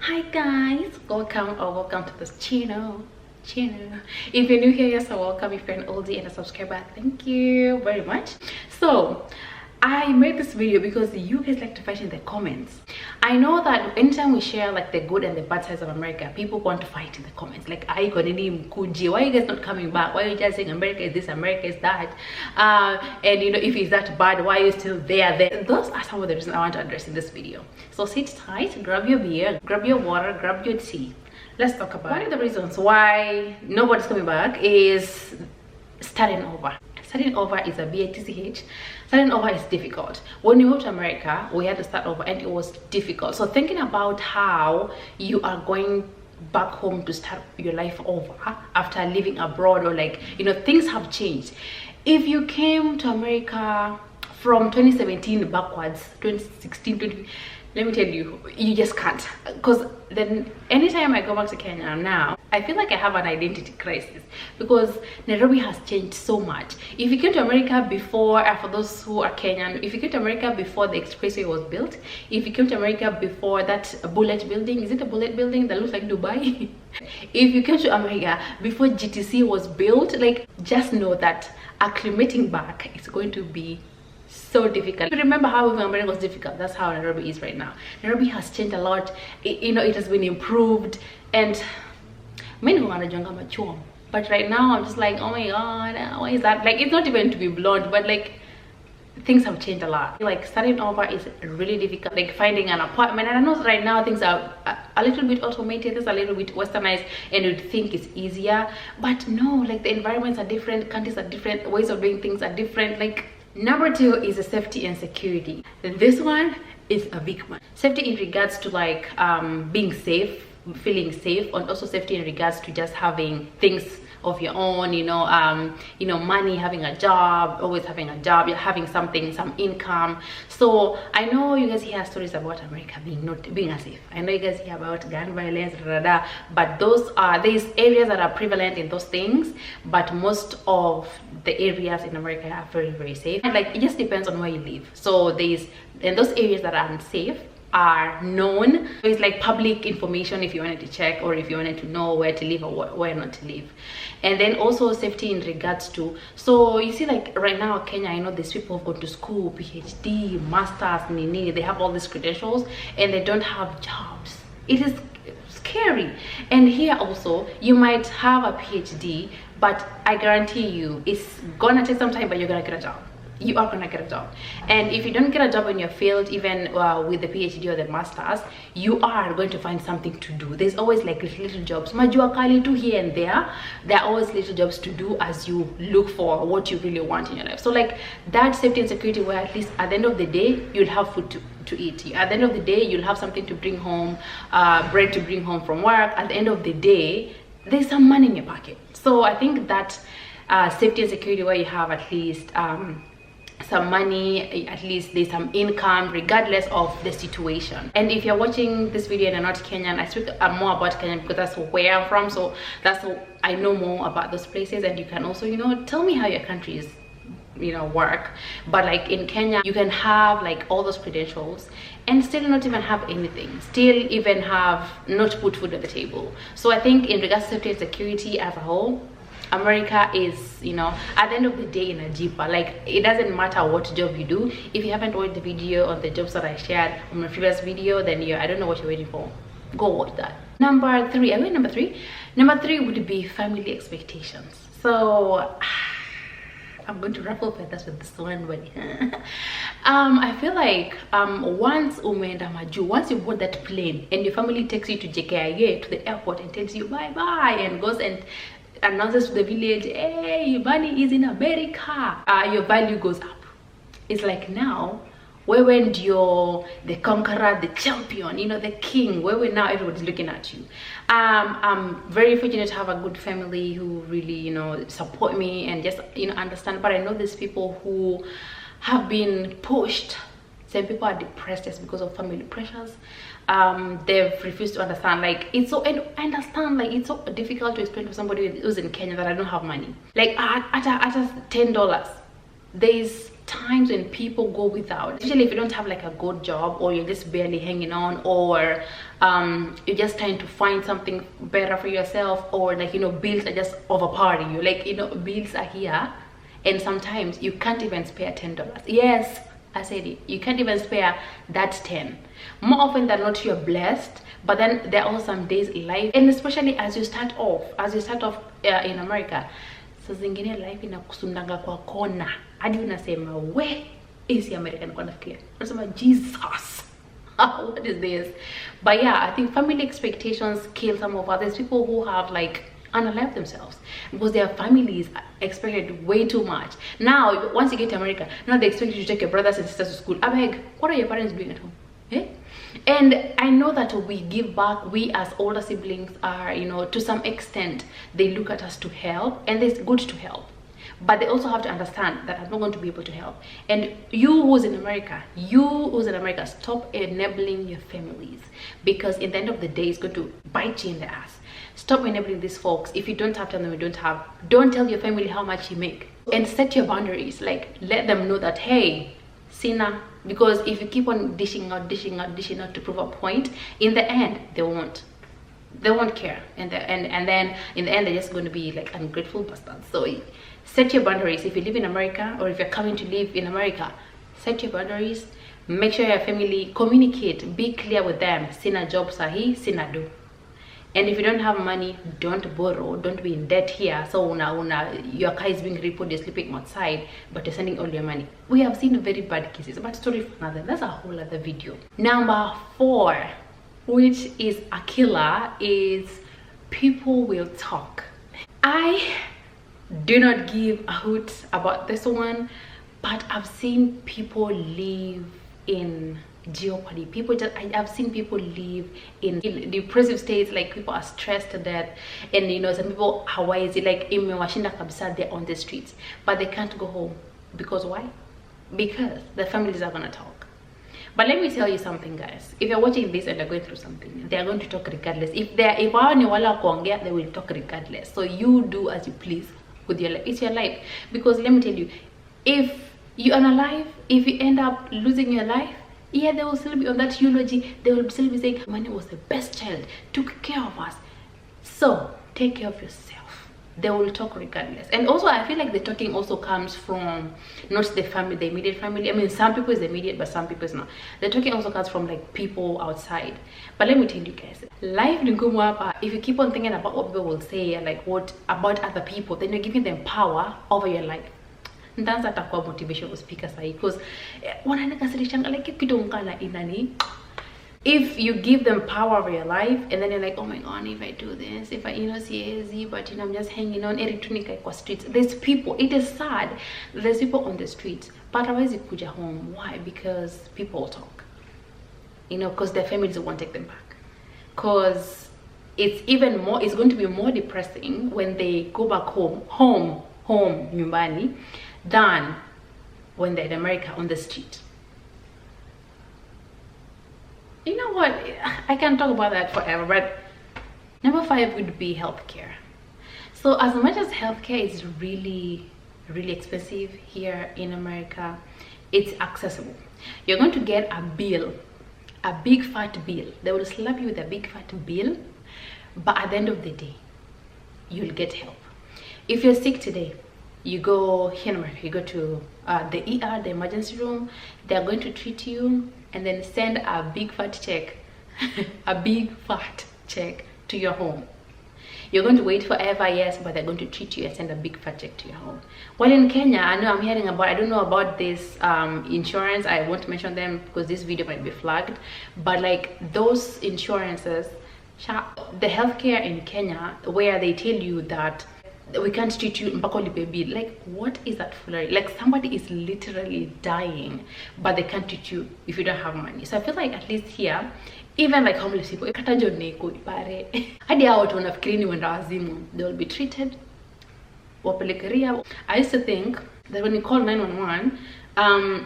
Hi guys, welcome to this channel. If you're new here, yes, so welcome. If you're an oldie and a subscriber, thank you very much. So I made this video because you guys like to fight in the comments. I know that anytime we share like the good and the bad sides of America, people want to fight in the comments. Like, why are you guys not coming back? Why are you just saying America is this, America is that? And you know, if it's that bad, why are you still there? Those are some of the reasons I want to address in this video. So sit tight, grab your beer, grab your water, grab your tea. Let's talk about it. One of the reasons why nobody's coming back is starting over. Starting over is a BATCH. Starting over is difficult. When we moved to America, we had to start over and it was difficult. So thinking about how you are going back home to start your life over after living abroad, or like, you know, things have changed. If you came to America from 2017 backwards, 2016, let me tell you, you just can't. Because then anytime I go back to Kenya now, I feel like I have an identity crisis because Nairobi has changed so much. If you came to America before, for those who are Kenyan, if you came to America before the expressway was built, if you came to America before that bullet building, is it a bullet building that looks like Dubai? If you came to America before GTC was built, like, just know that acclimating back is going to be so difficult. If you remember how America was difficult, that's how Nairobi is right now. Nairobi has changed a lot. You know, it has been improved, and many want to mature. But right now, I'm just like, oh my god, why is that? Like, it's not even to be blunt, but like, things have changed a lot. Like, starting over is really difficult. Like, finding an apartment, and I know right now things are a little bit automated, it's a little bit westernized, and you'd think it's easier, but no, like, the environments are different, countries are different, ways of doing things are different. Like, number two is the safety and security. This one is a big one. Safety in regards to like being safe, feeling safe, and also safety in regards to just having things of your own, you know, money, having a job, always having a job, you're having something, some income. So I know you guys hear stories about America being unsafe. I know you guys hear about gun violence, but those are, there's areas that are prevalent in those things, but most of the areas in America are very, very safe. And like, it just depends on where you live. So there's, in those areas that are unsafe are known. It's like public information if you wanted to check, or if you wanted to know where to live or where not to live. And then also safety in regards to, so you see, like right now Kenya, I know these people who go to school, PhD, masters, nini, they have all these credentials and they don't have jobs. It is scary. And here also, you might have a PhD, but I guarantee you it's gonna take some time, but you're gonna get a job. You are gonna get a job. And if you don't get a job in your field, even with the PhD or the masters, you are going to find something to do. There's always like little jobs, majua kali tu here and there. There are always little jobs to do as you look for what you really want in your life. So like that safety and security, where at least at the end of the day you'll have food to eat. At the end of the day you'll have something to bring home, bread to bring home from work. At the end of the day there's some money in your pocket. So I think that safety and security, where you have at least some money, at least there's some income regardless of the situation. And if you're watching this video and you're not Kenyan, I speak more about Kenya because that's where I'm from, so that's what I know more about those places. And you can also, you know, tell me how your country is, you know, work. But like in Kenya, you can have like all those credentials and still not even have anything, still even have not put food on the table. So I think in regards to safety and security as a whole, America is, you know, at the end of the day, in a jeeper. Like, it doesn't matter what job you do. If you haven't watched the video on the jobs that I shared on my previous video, then I don't know what you're waiting for. Go watch that. Number three, are we number three? Number three would be family expectations. So I'm going to ruffle feathers with this one, but I feel like once you board that plane and your family takes you to JKIA, to the airport, and tells you bye bye, and goes and announces to the village, hey, money is in America, your value goes up. It's like, now where went the conqueror, the champion, you know, the king? Where we now everybody's looking at you. I'm very fortunate to have a good family who really, you know, support me and just, you know, understand. But I know there's people who have been pushed. Some people are depressed just because of family pressures. They've refused to understand. Like, it's so, and I understand, like, it's so difficult to explain to somebody who's in Kenya that I don't have money. Like, at $10 there's times when people go without, especially if you don't have like a good job, or you're just barely hanging on, or you're just trying to find something better for yourself, or like, you know, bills are just overpowering you. Like, you know, bills are here, and sometimes you can't even spare $10. Yes, I said it, you can't even spare that 10. More often than not, you're blessed, but then there are some days in life, and especially as you start off in America, so zingine life inakusundanga kwa kona hadi unasema we is American kwa nafikiria unasema Jesus. What is this? But yeah, I think family expectations kill some of us. There's people who have like unalived themselves because their families expected way too much. Now once you get to America, now they expect you to take your brothers and sisters to school. I beg, what are your parents doing at home? Eh? And I know that we give back, we as older siblings are, you know, to some extent they look at us to help, and it's good to help, but they also have to understand that I'm not going to be able to help. And you who's in America, stop enabling your families, because in the end of the day it's going to bite you in the ass. Stop enabling these folks. If you don't have, tell them you don't have. Don't tell your family how much you make, and set your boundaries. Like, let them know that, hey, Sina, because if you keep on dishing out to prove a point, in the end they won't care, and then in the end they're just going to be like ungrateful bastards. So set your boundaries. If you live in America, or if you're coming to live in America, set your boundaries. Make sure your family communicate, be clear with them. Sina job sahi, sina do. And if you don't have money, don't borrow, don't be in debt here. So your car is being repoed, you're sleeping outside, but you're sending all your money. We have seen very bad cases, but story for another. That's a whole other video. Number 4, which is a killer, is people will talk. I do not give a hoot about this one, but I've seen people live in jeopardy. I've seen people live in depressive states. Like, people are stressed to death, and you know, some people, Hawaii is like imewashinda kabisa, they're on the streets, but they can't go home. Because why? Because the families are gonna talk. But let me tell you something, guys. If you're watching this and they're going through something, they're going to talk regardless. If wao wala kuongea, they will talk regardless. So you do as you please with your life. It's your life. Because let me tell you, if you are alive, if you end up losing your life, yeah, they will still be on that eulogy. They will still be saying, Mani was the best child, took care of us. So take care of yourself. They will talk regardless. And also, I feel like the talking also comes from not the family, the immediate family. I mean, some people is immediate, but some people is not. The talking also comes from like people outside. But let me tell you guys, life ni ngumu hapa. If you keep on thinking about what people will say, like what about other people, then you're giving them power over your life. Ndanza atakuwa motivational speaker sahi, because wananikasirishanga like kitu ngala inani. If you give them power over your life, and then you're like, oh my god, if I do this, if I, you know, see easy, but you know, I'm just hanging on eritunika kwa streets. There's people, it is sad, there's people on the streets, but hawezi kuja home. Why? Because people talk, you know, because their families won't take them back. Because it's going to be more depressing when they go back home nyumbani, than when they're in America on the street. You know what, I can talk about that forever, but number 5 would be healthcare. So as much as healthcare is really expensive here in America, it's accessible. You're going to get a bill, a big fat bill. They will slap you with a big fat bill, but at the end of the day, you'll get help. If you're sick today, you go here in America, you go to the ER, the emergency room, they're going to treat you and then send a big fat check, a big fat check to your home. You're going to wait forever, yes, but they're going to treat you and send a big fat check to your home. While in Kenya, I know I'm hearing about, I don't know about this insurance, I won't mention them because this video might be flagged, but like those insurances, the healthcare in Kenya, where they tell you that we can't treat you mpaka ulipe bill. Like, what is that foolery? Like, somebody is literally dying, but they can't treat you if you don't have money. So I feel like at least here, even like homeless people, hadi hao watu wanafikiri ni wenda wazimu, they will be treated, wapelekeria. I used to think that when you call 911,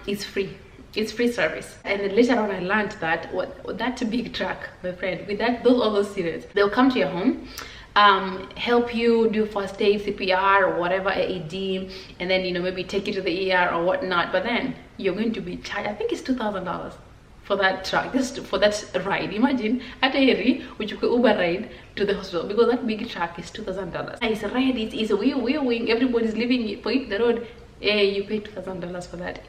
it's free. It's free service. And then later on I learned that that big truck, my friend, with all those serious, they'll come to your home. help you do first aid, CPR, or whatever, AED, and then, you know, maybe take you to the ER or whatnot. But then you're going to be charged, I think it's $2,000 for that truck, just for that ride. Imagine at a which you could Uber ride to the hospital, because that big truck is $2,000. It's ready, it's wing, everybody's living for it, the road. You pay $2,000 for that.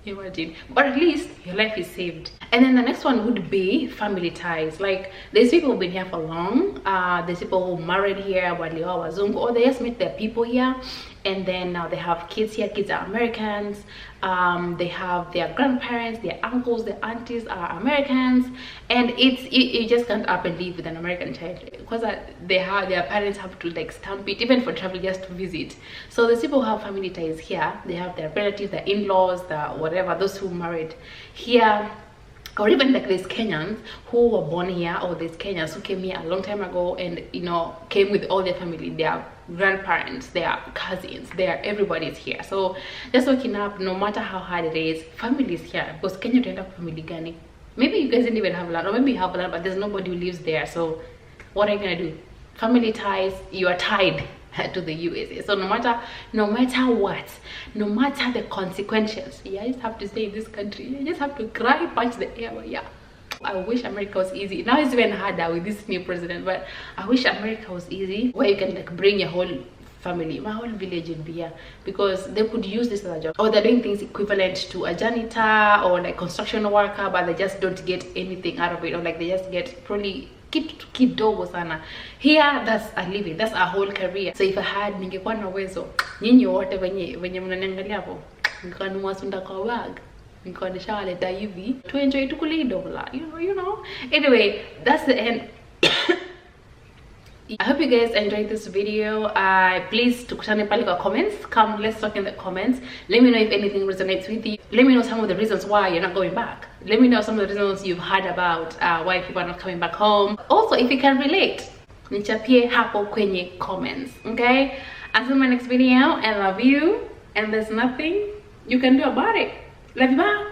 Imagine. But at least your life is saved. And then the next one would be family ties. Like, there's people who've been here for long, there's people who married here, or they just met their people here, and then now they have kids here. Kids are Americans. They have their grandparents, their uncles, their aunties are Americans, and you just can't up and live with an American child, because their parents have to like stamp it, even for travel, just to visit. So the people who have family ties here, they have their relatives, their in-laws, the whatever, those who married here. Or even like these Kenyans who were born here, or these Kenyans who came here a long time ago and, you know, came with all their family, their grandparents, their cousins, everybody's here. So just waking up, no matter how hard it is, family is here. Because Kenya don't have family gani. Maybe you guys didn't even have land, or maybe you have land, but there's nobody who lives there. So what are you gonna do? Family ties, you are tied to the USA. So no matter what, no matter the consequences, you just have to stay in this country. You just have to cry, punch the air. Yeah, I wish America was easy. Now it's even harder with this new president, but I wish America was easy, where you can like bring your whole family, my whole village in here, because they could use this as a job. Or they're doing things equivalent to a janitor or like construction worker, but they just don't get anything out of it, or like they just get probably kidogo sana. Here, that's a living, that's a whole career. So if I had, ningekuwa na uwezo, nyinyi wote wenye mnaniangalia hapo, ningekuwa nimewasunda kwa bag, ningekuwa nishawaleta hivi to enjoy tukule dola, you know. Anyway, that's the end. I hope you guys enjoyed this video. Please tukutane pale kwa comments. Come, let's talk in the comments. Let me know if anything resonates with you. Let me know some of the reasons why you're not going back. Let me know some of the reasons you've heard about why people are not coming back home. Also, if you can relate, nichapie hapo kwenye comments. Okay? Until my next video, I love you, and there's nothing you can do about it. Love you, bye.